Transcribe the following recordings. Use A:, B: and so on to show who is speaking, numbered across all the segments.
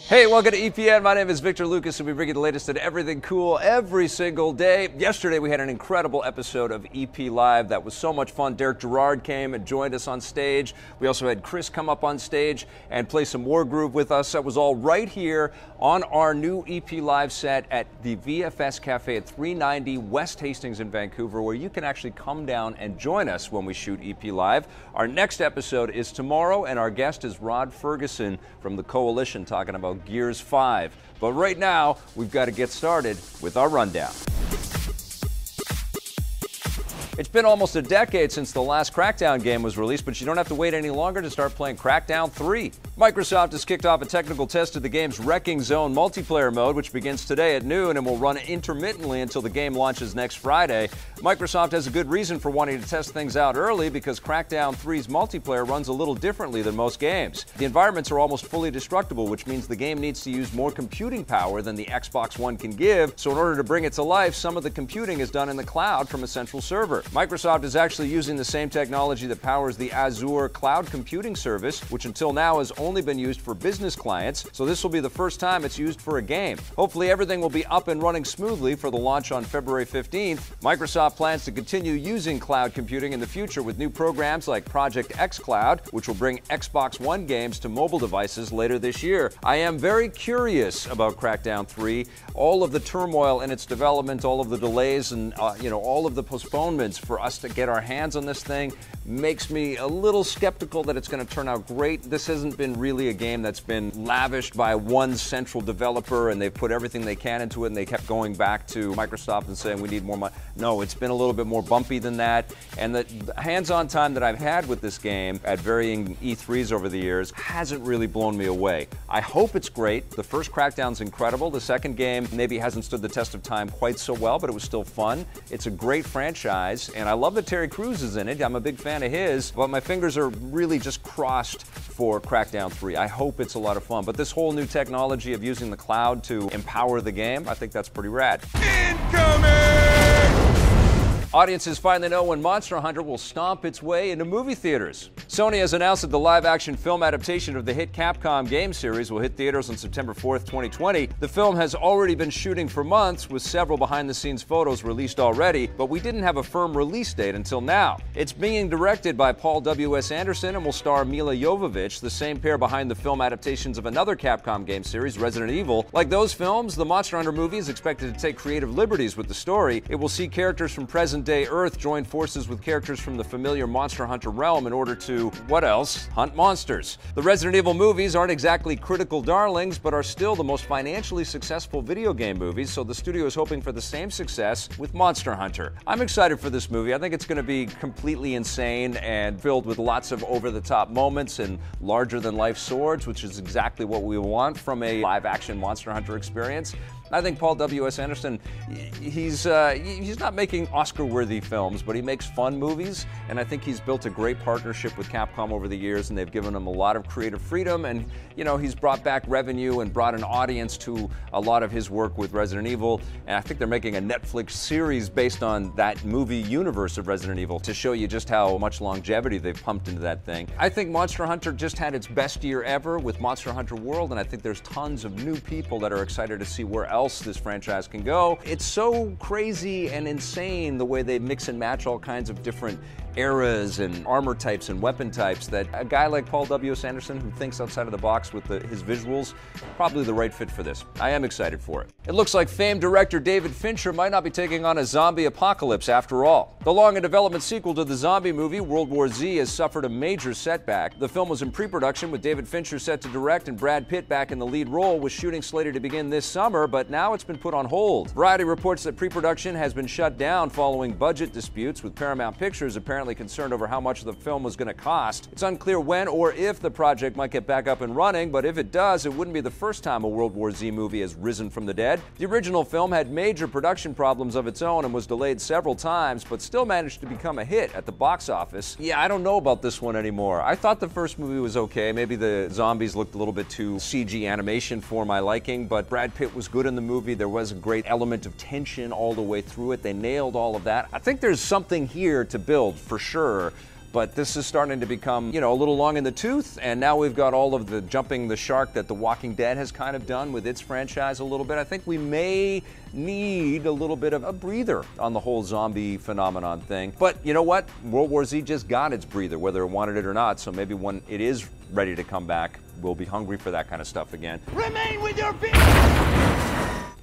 A: Hey, welcome to EPN. My name is Victor Lucas, and we bring you the latest in everything cool every single day. Yesterday, we had an incredible episode of EP Live that was so much fun. Derek Gerard came and joined us on stage. We also had Chris come up on stage and play some War Groove with us. That was all right here on our new EP Live set at the VFS Cafe at 390 West Hastings in Vancouver, where you can actually come down and join us when we shoot EP Live. Our next episode is tomorrow, and our guest is Rod Ferguson from the Coalition talking about Gears 5. But right now, we've got to get started with our rundown. It's been almost a decade since the last Crackdown game was released, but you don't have to wait any longer to start playing Crackdown 3. Microsoft has kicked off a technical test of the game's Wrecking Zone multiplayer mode, which begins today at noon and will run intermittently until the game launches next Friday. Microsoft has a good reason for wanting to test things out early because Crackdown 3's multiplayer runs a little differently than most games. The environments are almost fully destructible, which means the game needs to use more computing power than the Xbox One can give, so in order to bring it to life, some of the computing is done in the cloud from a central server. Microsoft is actually using the same technology that powers the Azure cloud computing service, which until now has only been used for business clients, so this will be the first time it's used for a game. Hopefully everything will be up and running smoothly for the launch on February 15th. Microsoft plans to continue using cloud computing in the future with new programs like Project xCloud, which will bring Xbox One games to mobile devices later this year. I am very curious about Crackdown 3. All of the turmoil in its development, all of the delays, and all of the postponements for us to get our hands on this thing makes me a little skeptical that it's going to turn out great. This hasn't been really a game that's been lavished by one central developer and they've put everything they can into it and they kept going back to Microsoft and saying we need more money. No, it's been a little bit more bumpy than that, and the hands-on time that I've had with this game at varying E3s over the years hasn't really blown me away. I hope it's great. The first Crackdown's incredible. The second game maybe hasn't stood the test of time quite so well, but it was still fun. It's a great franchise, and I love that Terry Crews is in it. I'm a big fan of his, but my fingers are really just crossed for Crackdown 3. I hope it's a lot of fun, but this whole new technology of using the cloud to empower the game, I think that's pretty rad. Incoming! Audiences finally know when Monster Hunter will stomp its way into movie theaters. Sony has announced that the live-action film adaptation of the hit Capcom game series will hit theaters on September 4th, 2020. The film has already been shooting for months, with several behind-the-scenes photos released already, but we didn't have a firm release date until now. It's being directed by Paul W.S. Anderson and will star Mila Jovovich, the same pair behind the film adaptations of another Capcom game series, Resident Evil. Like those films, the Monster Hunter movie is expected to take creative liberties with the story. It will see characters from present-day Earth join forces with characters from the familiar Monster Hunter realm in order to, what else? Hunt monsters. The Resident Evil movies aren't exactly critical darlings, but are still the most financially successful video game movies, so the studio is hoping for the same success with Monster Hunter. I'm excited for this movie. I think it's going to be completely insane and filled with lots of over-the-top moments and larger-than-life swords, which is exactly what we want from a live-action Monster Hunter experience. I think Paul W.S. Anderson, he's not making Oscar-worthy films, but he makes fun movies, and I think he's built a great partnership with Capcom over the years, and they've given him a lot of creative freedom, and, he's brought back revenue and brought an audience to a lot of his work with Resident Evil, and I think they're making a Netflix series based on that movie universe of Resident Evil to show you just how much longevity they've pumped into that thing. I think Monster Hunter just had its best year ever with Monster Hunter World, and I think there's tons of new people that are excited to see where else this franchise can go. It's so crazy and insane the way they mix and match all kinds of different eras and armor types and weapon types that a guy like Paul W.S. Anderson, who thinks outside of the box with his visuals, probably the right fit for this. I am excited for it. It looks like famed director David Fincher might not be taking on a zombie apocalypse after all. The long-in-development sequel to the zombie movie World War Z has suffered a major setback. The film was in pre-production with David Fincher set to direct and Brad Pitt back in the lead role, with shooting slated to begin this summer, but now it's been put on hold. Variety reports that pre-production has been shut down following budget disputes, with Paramount Pictures apparently concerned over how much the film was going to cost. It's unclear when or if the project might get back up and running, but if it does, it wouldn't be the first time a World War Z movie has risen from the dead. The original film had major production problems of its own and was delayed several times, but still managed to become a hit at the box office. Yeah, I don't know about this one anymore. I thought the first movie was okay. Maybe the zombies looked a little bit too CG animation for my liking, but Brad Pitt was good in the movie. There was a great element of tension all the way through it. They nailed all of that. I think there's something here to build for sure, but this is starting to become, a little long in the tooth, and now we've got all of the jumping the shark that The Walking Dead has kind of done with its franchise a little bit. I think we may need a little bit of a breather on the whole zombie phenomenon thing. But you know what? World War Z just got its breather, whether it wanted it or not, so maybe when it is ready to come back, we'll be hungry for that kind of stuff again.
B: Remain with your feet!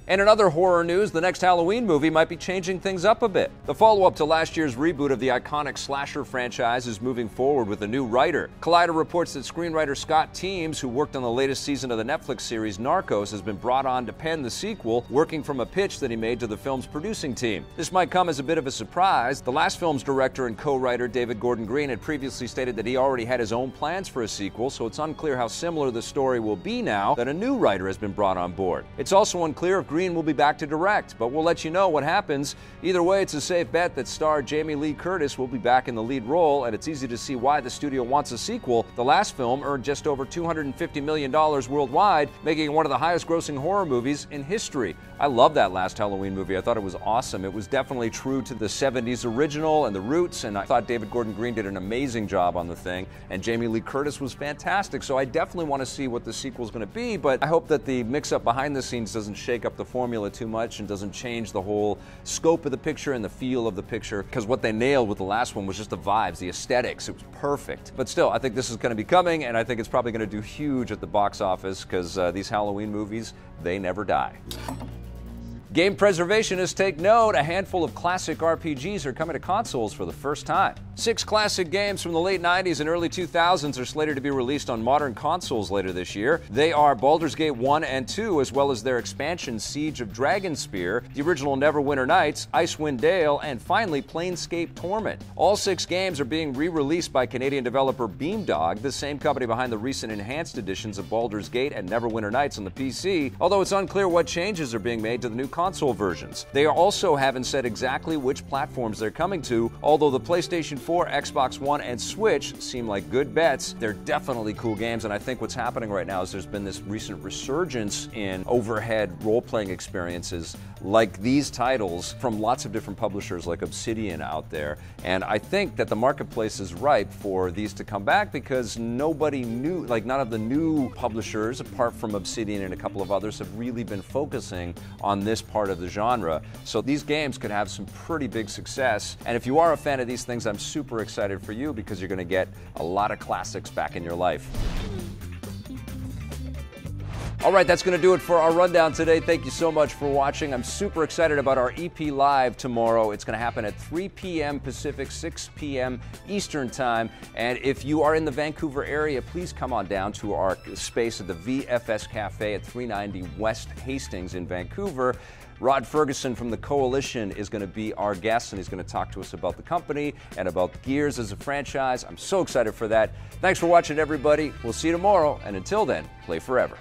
A: And in other horror news, the next Halloween movie might be changing things up a bit. The follow-up to last year's reboot of the iconic slasher franchise is moving forward with a new writer. Collider reports that screenwriter Scott Teems, who worked on the latest season of the Netflix series Narcos, has been brought on to pen the sequel, working from a pitch that he made to the film's producing team. This might come as a bit of a surprise. The last film's director and co-writer David Gordon Green had previously stated that he already had his own plans for a sequel, so it's unclear how similar the story will be now that a new writer has been brought on board. It's also unclear if Green will be back to direct, but we'll let you know what happens. Either way, it's a safe bet that star Jamie Lee Curtis will be back in the lead role, and it's easy to see why the studio wants a sequel. The last film earned just over $250 million worldwide, making it one of the highest grossing horror movies in history. I love that last Halloween movie. I thought it was awesome. It was definitely true to the 70s original and the roots, and I thought David Gordon Green did an amazing job on the thing, and Jamie Lee Curtis was fantastic, so I definitely want to see what the sequel's going to be, but I hope that the mix-up behind the scenes doesn't shake up the formula too much and doesn't change the whole scope of the picture and the feel of the picture, because what they nailed with the last one was just the vibes, the aesthetics. It was perfect. But still, I think this is going to be coming, and I think it's probably going to do huge at the box office, because these Halloween movies, they never die. Game preservationists take note. A handful of classic RPGs are coming to consoles for the first time. 6 classic games from the late 90s and early 2000s are slated to be released on modern consoles later this year. They are Baldur's Gate 1 and 2, as well as their expansion Siege of Dragonspear, the original Neverwinter Nights, Icewind Dale, and finally Planescape Torment. All 6 games are being re-released by Canadian developer Beamdog, the same company behind the recent enhanced editions of Baldur's Gate and Neverwinter Nights on the PC, although it's unclear what changes are being made to the new console versions. They also haven't said exactly which platforms they're coming to, although the PlayStation 4, Xbox One, and Switch seem like good bets. They're definitely cool games, and I think what's happening right now is there's been this recent resurgence in overhead role-playing experiences like these titles from lots of different publishers like Obsidian out there, and I think that the marketplace is ripe for these to come back because nobody knew, like none of the new publishers, apart from Obsidian and a couple of others, have really been focusing on this part of the genre. So these games could have some pretty big success, and if you are a fan of these things, I'm super excited for you because you're going to get a lot of classics back in your life. All right, that's going to do it for our rundown today. Thank you so much for watching. I'm super excited about our EP Live tomorrow. It's going to happen at 3 p.m. Pacific, 6 p.m. Eastern Time. And if you are in the Vancouver area, please come on down to our space at the VFS Cafe at 390 West Hastings in Vancouver. Rod Ferguson from the Coalition is going to be our guest, and he's going to talk to us about the company and about Gears as a franchise. I'm so excited for that. Thanks for watching, everybody. We'll see you tomorrow, and until then, play forever.